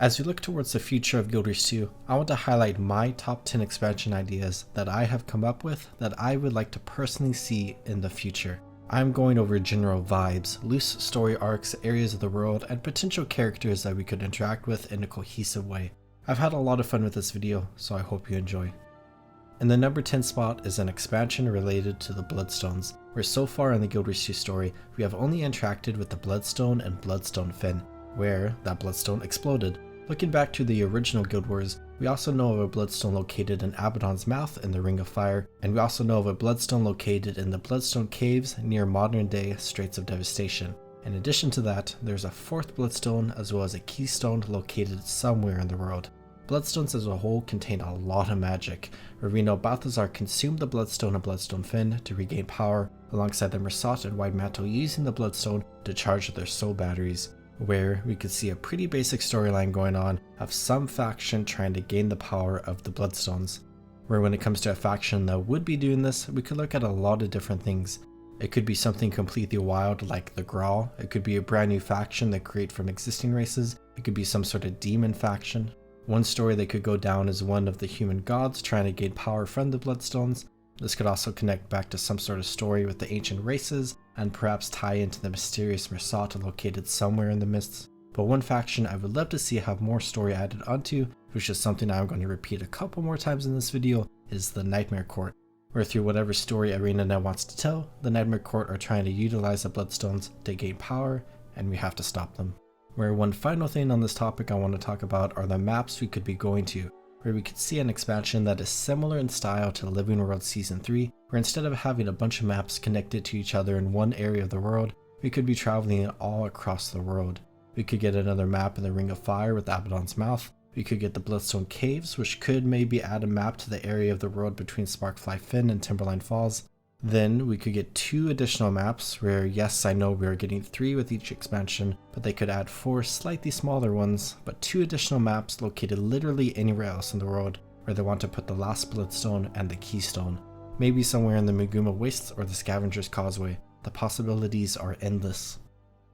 As we look towards the future of Guild Wars 2, I want to highlight my top 10 expansion ideas that I have come up with that I would like to personally see in the future. I'm going over general vibes, loose story arcs, areas of the world, and potential characters that we could interact with in a cohesive way. I've had a lot of fun with this video, so I hope you enjoy. In the number 10 spot is an expansion related to the Bloodstones, where so far in the Guild Wars 2 story, we have only interacted with the Bloodstone and Bloodstone Fin, where that Bloodstone exploded. Looking back to the original Guild Wars, we also know of a Bloodstone located in Abaddon's mouth in the Ring of Fire, and we also know of a Bloodstone located in the Bloodstone Caves near modern-day Straits of Devastation. In addition to that, there's a fourth Bloodstone as well as a Keystone located somewhere in the world. Bloodstones as a whole contain a lot of magic, where we know Balthazar consumed the Bloodstone and Bloodstone Fin to regain power, alongside the Mersat and White Mantle using the Bloodstone to charge their soul batteries, where we could see a pretty basic storyline going on of some faction trying to gain the power of the Bloodstones. Where when it comes to a faction that would be doing this, we could look at a lot of different things. It could be something completely wild like the Grawl, it could be a brand new faction they create from existing races, it could be some sort of demon faction. One story that could go down is one of the human gods trying to gain power from the Bloodstones. This could also connect back to some sort of story with the ancient races, and perhaps tie into the mysterious Mersat located somewhere in the mists. But one faction I would love to see have more story added onto, which is something I'm going to repeat a couple more times in this video, is the Nightmare Court, where through whatever story ArenaNet wants to tell, the Nightmare Court are trying to utilize the Bloodstones to gain power, and we have to stop them. Where one final thing on this topic I want to talk about are the maps we could be going to, where we could see an expansion that is similar in style to Living World Season 3, where instead of having a bunch of maps connected to each other in one area of the world, we could be traveling all across the world. We could get another map in the Ring of Fire with Abaddon's Mouth, we could get the Bloodstone Caves, which could maybe add a map to the area of the world between Sparkfly Fen and Timberline Falls. Then we could get 2 additional maps where, yes, I know we are getting 3 with each expansion, but they could add 4 slightly smaller ones, but 2 additional maps located literally anywhere else in the world where they want to put the last Bloodstone and the Keystone. Maybe somewhere in the Maguuma Wastes or the Scavenger's Causeway. The possibilities are endless.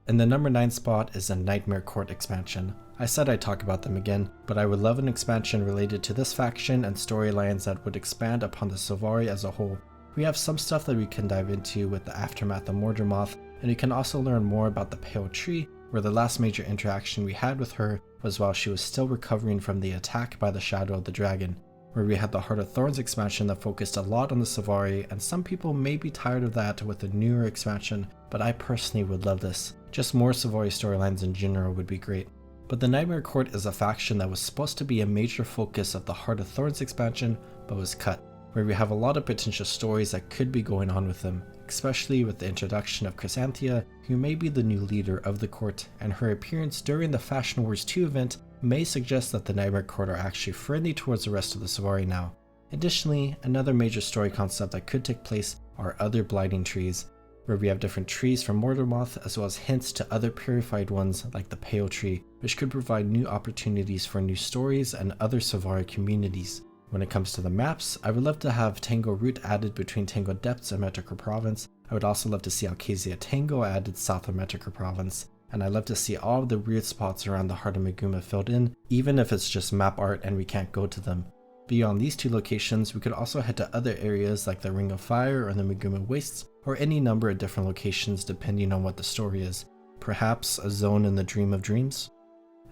In the number 9 spot is a Nightmare Court expansion. I said I'd talk about them again, but I would love an expansion related to this faction and storylines that would expand upon the Sylvari as a whole. We have some stuff that we can dive into with the aftermath of Mordramoth, and we can also learn more about the Pale Tree, where the last major interaction we had with her was while she was still recovering from the attack by the Shadow of the Dragon, where we had the Heart of Thorns expansion that focused a lot on the Sylvari, and some people may be tired of that with the newer expansion, but I personally would love this. Just more Sylvari storylines in general would be great. But the Nightmare Court is a faction that was supposed to be a major focus of the Heart of Thorns expansion, but was cut, where we have a lot of potential stories that could be going on with them, especially with the introduction of Cantha, who may be the new leader of the court, and her appearance during the Fashion Wars 2 event may suggest that the Nightmare Court are actually friendly towards the rest of the Sylvari now. Additionally, another major story concept that could take place are other blighting trees, where we have different trees from Mordramoth as well as hints to other purified ones like the Pale Tree, which could provide new opportunities for new stories and other Sylvari communities. When it comes to the maps, I would love to have Tango Route added between Tango Depths and Metrica Province. I would also love to see Alcazia Tango added south of Metrica Province, and I'd love to see all of the weird spots around the Heart of Maguuma filled in, even if it's just map art and we can't go to them. Beyond these 2 locations, we could also head to other areas like the Ring of Fire or the Maguuma Wastes, or any number of different locations depending on what the story is. Perhaps a zone in the Dream of Dreams?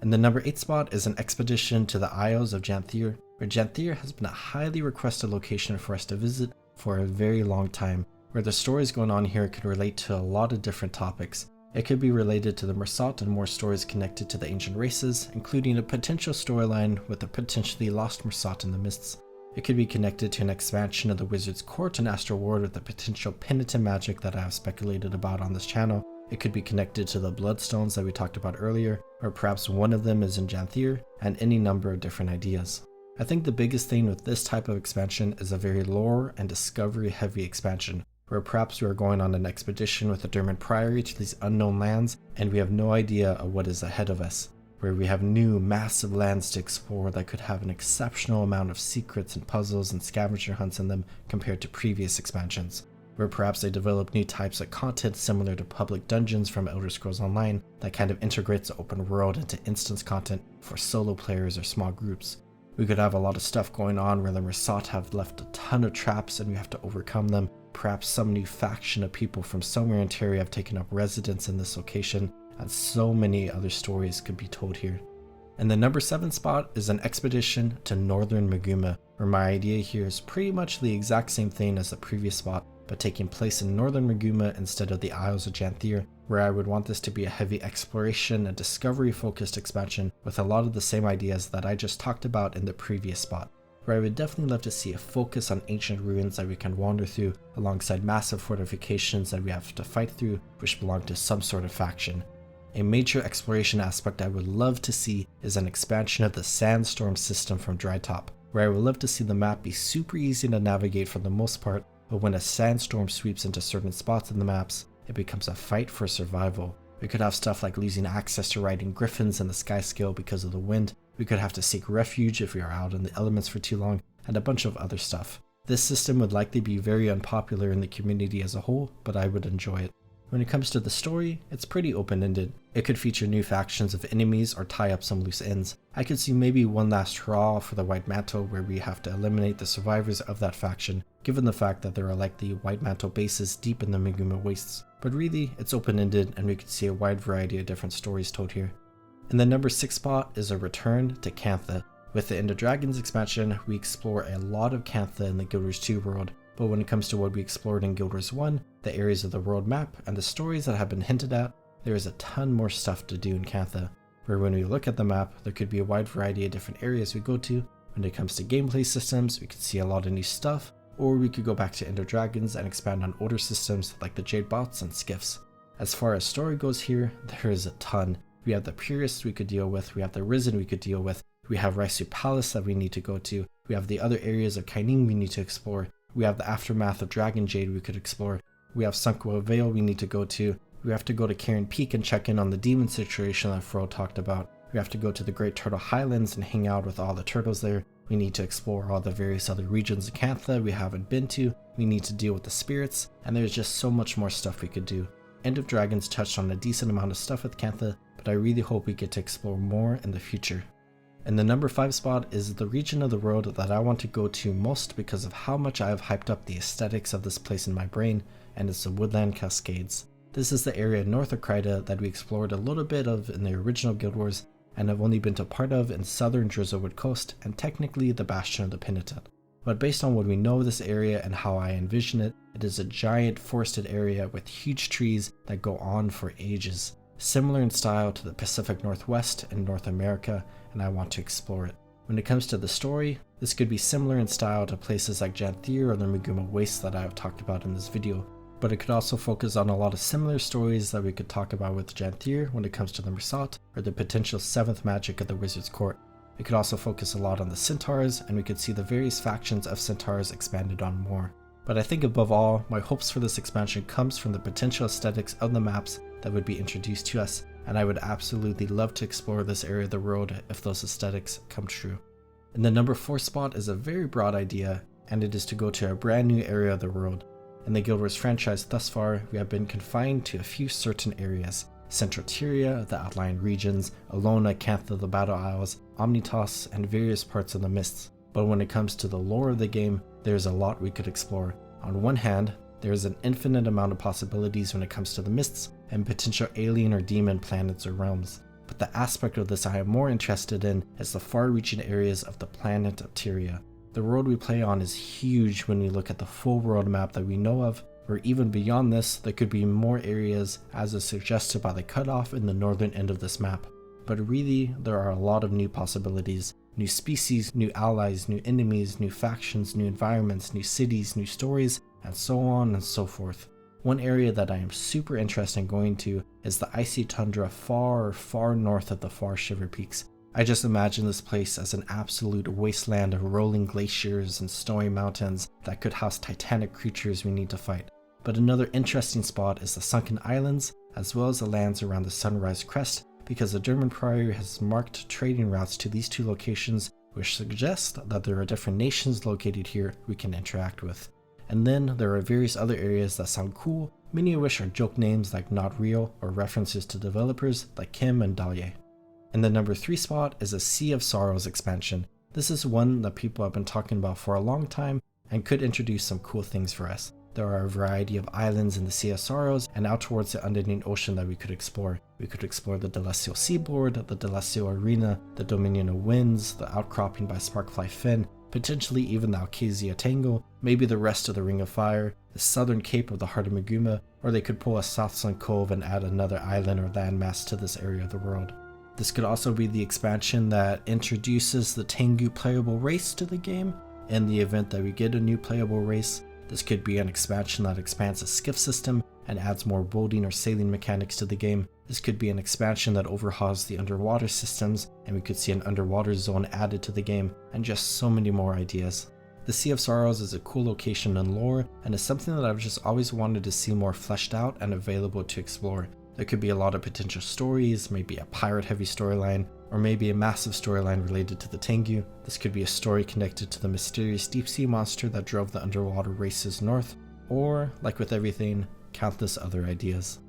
And the number 8 spot is an expedition to the Isles of Janthir, where Janthir has been a highly requested location for us to visit for a very long time, where the stories going on here can relate to a lot of different topics. It could be related to the Mersat and more stories connected to the ancient races, including a potential storyline with a potentially lost Mersat in the mists. It could be connected to an expansion of the Wizard's Court and Astral Ward with the potential penitent magic that I have speculated about on this channel. It could be connected to the Bloodstones that we talked about earlier, or perhaps one of them is in Janthir, and any number of different ideas. I think the biggest thing with this type of expansion is a very lore and discovery heavy expansion, where perhaps we are going on an expedition with the Dermot Priory to these unknown lands, and we have no idea of what is ahead of us, where we have new massive lands to explore that could have an exceptional amount of secrets and puzzles and scavenger hunts in them compared to previous expansions. where perhaps they develop new types of content similar to public dungeons from Elder Scrolls Online that kind of integrates the open world into instance content for solo players or small groups. We could have a lot of stuff going on where the Mrsat have left a ton of traps and we have to overcome them. Perhaps some new faction of people from somewhere in Tyria have taken up residence in this location, and so many other stories could be told here. And the number 7 spot is an expedition to northern Maguuma, where my idea here is pretty much the exact same thing as the previous spot, but taking place in northern Maguuma instead of the Isles of Janthir, where I would want this to be a heavy exploration and discovery focused expansion with a lot of the same ideas that I just talked about in the previous spot, where I would definitely love to see a focus on ancient ruins that we can wander through alongside massive fortifications that we have to fight through which belong to some sort of faction. A major exploration aspect I would love to see is an expansion of the Sandstorm system from Drytop, where I would love to see the map be super easy to navigate for the most part, but when a sandstorm sweeps into certain spots in the maps, it becomes a fight for survival. We could have stuff like losing access to riding griffins in the sky scale because of the wind, we could have to seek refuge if we are out in the elements for too long, and a bunch of other stuff. This system would likely be very unpopular in the community as a whole, but I would enjoy it. When it comes to the story, it's pretty open-ended. It could feature new factions of enemies or tie up some loose ends. I could see maybe one last hurrah for the White Mantle where we have to eliminate the survivors of that faction, given the fact that there are likely White Mantle bases deep in the Maguuma wastes. But really, it's open-ended and we could see a wide variety of different stories told here. And the number 6 spot is a return to Cantha. With the End of Dragons expansion, we explore a lot of Cantha in the Guild Wars 2 world, but when it comes to what we explored in Guild Wars 1, the areas of the world map, and the stories that have been hinted at, there is a ton more stuff to do in Cantha, where when we look at the map, there could be a wide variety of different areas we go to. When it comes to gameplay systems, we could see a lot of new stuff, or we could go back to End of Dragons and expand on older systems like the Jade Bots and Skiffs. As far as story goes here, there is a ton. We have the Purists we could deal with, we have the Risen we could deal with, we have Raisu Palace that we need to go to, we have the other areas of Kaining we need to explore, we have the aftermath of Dragon Jade we could explore, we have Sunkwell Vale we need to go to, we have to go to Cairn Peak and check in on the demon situation that Fro talked about, we have to go to the Great Turtle Highlands and hang out with all the turtles there, we need to explore all the various other regions of Cantha we haven't been to, we need to deal with the spirits, and there's just so much more stuff we could do. End of Dragons touched on a decent amount of stuff with Cantha, but I really hope we get to explore more in the future. And the number 5 spot is the region of the world that I want to go to most because of how much I have hyped up the aesthetics of this place in my brain, and it's the Woodland Cascades. This is the area north of Kryta that we explored a little bit of in the original Guild Wars, and have only been to part of in southern Drizzlewood Coast, and technically the Bastion of the Penitent. But based on what we know of this area and how I envision it, it is a giant forested area with huge trees that go on for ages. Similar in style to the Pacific Northwest and North America, and I want to explore it. When it comes to the story, this could be similar in style to places like Janthir or the Maguuma Wastes that I have talked about in this video, but it could also focus on a lot of similar stories that we could talk about with Janthir when it comes to the Mrsat or the potential 7th magic of the Wizard's Court. It could also focus a lot on the Centaurs, and we could see the various factions of Centaurs expanded on more. But I think above all, my hopes for this expansion comes from the potential aesthetics of the maps that would be introduced to us, and I would absolutely love to explore this area of the world if those aesthetics come true. And the number 4 spot is a very broad idea, and it is to go to a brand new area of the world. In the Guild Wars franchise thus far, we have been confined to a few certain areas: Central Tyria, the outlying regions, Elona, Cantha, the Battle Isles, Omnitos, and various parts of the Mists. But when it comes to the lore of the game, there is a lot we could explore. On one hand, there is an infinite amount of possibilities when it comes to the Mists and potential alien or demon planets or realms. But the aspect of this I am more interested in is the far-reaching areas of the planet of Tyria. The world we play on is huge when we look at the full world map that we know of, or even beyond this, there could be more areas as is suggested by the cutoff in the northern end of this map. But really, there are a lot of new possibilities. New species, new allies, new enemies, new factions, new environments, new cities, new stories, and so on and so forth. One area that I am super interested in going to is the icy tundra far north of the far Shiver Peaks. I just imagine this place as an absolute wasteland of rolling glaciers and snowy mountains that could house titanic creatures we need to fight. But another interesting spot is the Sunken Islands, as well as the lands around the Sunrise Crest, because the German Priory has marked trading routes to these two locations, which suggest that there are different nations located here we can interact with. And then there are various other areas that sound cool, many of which are joke names like Not Real or references to developers like Kim and Dalye. In the number 3 spot is a Sea of Sorrows expansion. This is one that people have been talking about for a long time and could introduce some cool things for us. There are a variety of islands in the Sea of Sorrows and out towards the Unending Ocean that we could explore. We could explore the Delestial Seaboard, the Delestial Arena, the Dominion of Winds, the Outcropping by Sparkfly Fen, potentially even the Alcasia Tangle, maybe the rest of the Ring of Fire, the southern cape of the Heart of Maguuma, or they could pull a Southsun Cove and add another island or landmass to this area of the world. This could also be the expansion that introduces the Tengu playable race to the game. In the event that we get a new playable race, this could be an expansion that expands the skiff system and adds more boating or sailing mechanics to the game. This could be an expansion that overhauls the underwater systems, and we could see an underwater zone added to the game, and just so many more ideas. The Sea of Sorrows is a cool location in lore, and is something that I've just always wanted to see more fleshed out and available to explore. There could be a lot of potential stories, maybe a pirate-heavy storyline, or maybe a massive storyline related to the Tengu. This could be a story connected to the mysterious deep-sea monster that drove the underwater races north, or, like with everything, countless other ideas.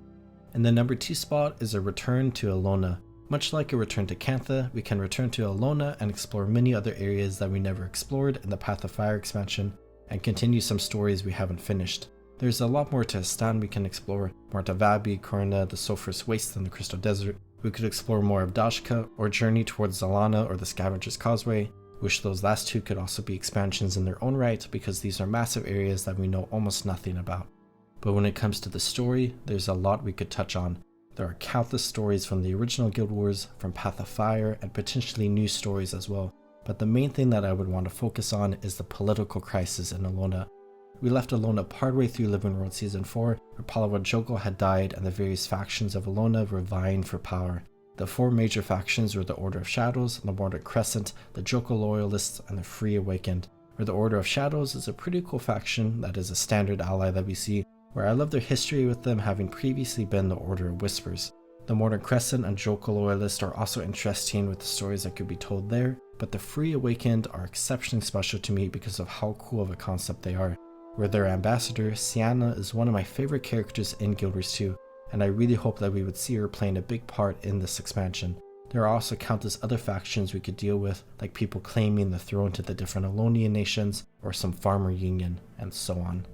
In the number 2 spot is a return to Elona. Much like a return to Cantha, we can return to Elona and explore many other areas that we never explored in the Path of Fire expansion, and continue some stories we haven't finished. There's a lot more to Astan we can explore, more to Vabi, Korna, the Sulphurous Waste, and the Crystal Desert. We could explore more of Dashka, or journey towards Zalana or the Scavenger's Causeway. Wish those last two could also be expansions in their own right, because these are massive areas that we know almost nothing about. But when it comes to the story, there's a lot we could touch on. There are countless stories from the original Guild Wars, from Path of Fire, and potentially new stories as well. But the main thing that I would want to focus on is the political crisis in Elona. We left Elona partway through Living World Season 4, where Palawa Joko had died and the various factions of Elona were vying for power. The 4 major factions were the Order of Shadows, the Mortar Crescent, the Joko Loyalists, and the Free Awakened. Where the Order of Shadows is a pretty cool faction that is a standard ally that we see, where I love their history with them having previously been the Order of Whispers. The Mortar Crescent and Joko Loyalists are also interesting with the stories that could be told there, but the Free Awakened are exceptionally special to me because of how cool of a concept they are. Where their ambassador, Sienna, is one of my favorite characters in Guild Wars 2, and I really hope that we would see her playing a big part in this expansion. There are also countless other factions we could deal with, like people claiming the throne to the different Elonian nations, or some farmer union, and so on.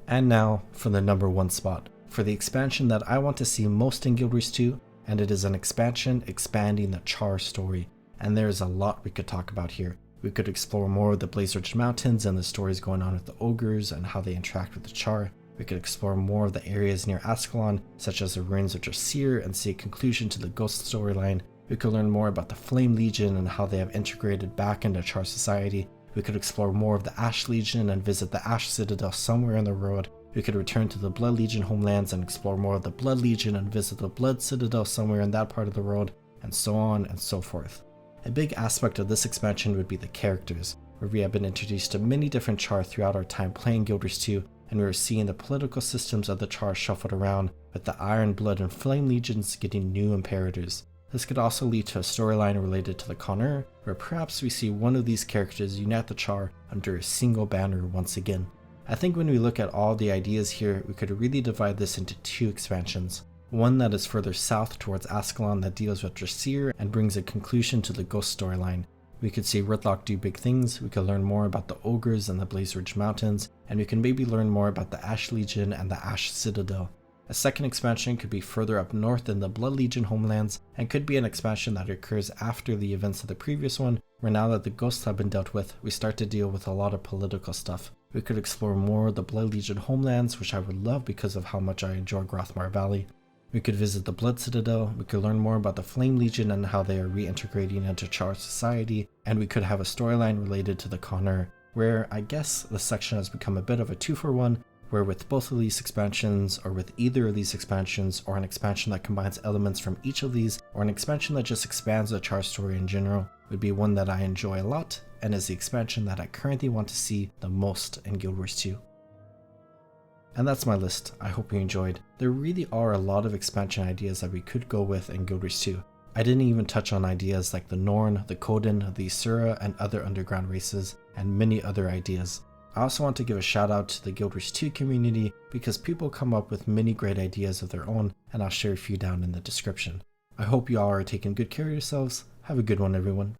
And now for the number 1 spot, for the expansion that I want to see most in Guild Wars 2, and it is an expansion expanding the Charr story, and there is a lot we could talk about here. We could explore more of the Blaze-Ridge Mountains and the stories going on with the ogres and how they interact with the Charr. We could explore more of the areas near Ascalon, such as the ruins of Janthir, and see a conclusion to the Ghost storyline. We could learn more about the Flame Legion and how they have integrated back into Charr society. We could explore more of the Ash Legion and visit the Ash Citadel somewhere in the world. We could return to the Blood Legion homelands and explore more of the Blood Legion and visit the Blood Citadel somewhere in that part of the world, and so on and so forth. A big aspect of this expansion would be the characters, where we have been introduced to many different Charr throughout our time playing Guild Wars 2, and we are seeing the political systems of the Charr shuffled around, with the Iron, Blood, and Flame Legions getting new imperators. This could also lead to a storyline related to the Connor, where perhaps we see one of these characters unite the Charr under a single banner once again. I think when we look at all the ideas here, we could really divide this into 2 expansions. One that is further south towards Ascalon that deals with Janthir and brings a conclusion to the Ghost storyline. We could see Ridlock do big things, we could learn more about the ogres and the Blaze-Ridge Mountains, and we can maybe learn more about the Ash Legion and the Ash Citadel. A second expansion could be further up north in the Blood Legion homelands, and could be an expansion that occurs after the events of the previous one, where now that the Ghosts have been dealt with, we start to deal with a lot of political stuff. We could explore more of the Blood Legion homelands, which I would love because of how much I enjoy Grothmar Valley. We could visit the Blood Citadel, we could learn more about the Flame Legion and how they are reintegrating into Charr society, and we could have a storyline related to the Connor, where I guess the section has become a bit of a 2-for-1, where with both of these expansions, or with either of these expansions, or an expansion that combines elements from each of these, or an expansion that just expands the Charr story in general, would be one that I enjoy a lot, and is the expansion that I currently want to see the most in Guild Wars 2. And that's my list. I hope you enjoyed. There really are a lot of expansion ideas that we could go with in Guild Wars 2. I didn't even touch on ideas like the Norn, the Koden, the Isura, and other underground races, and many other ideas. I also want to give a shout out to the Guild Wars 2 community because people come up with many great ideas of their own, and I'll share a few down in the description. I hope you all are taking good care of yourselves. Have a good one, everyone.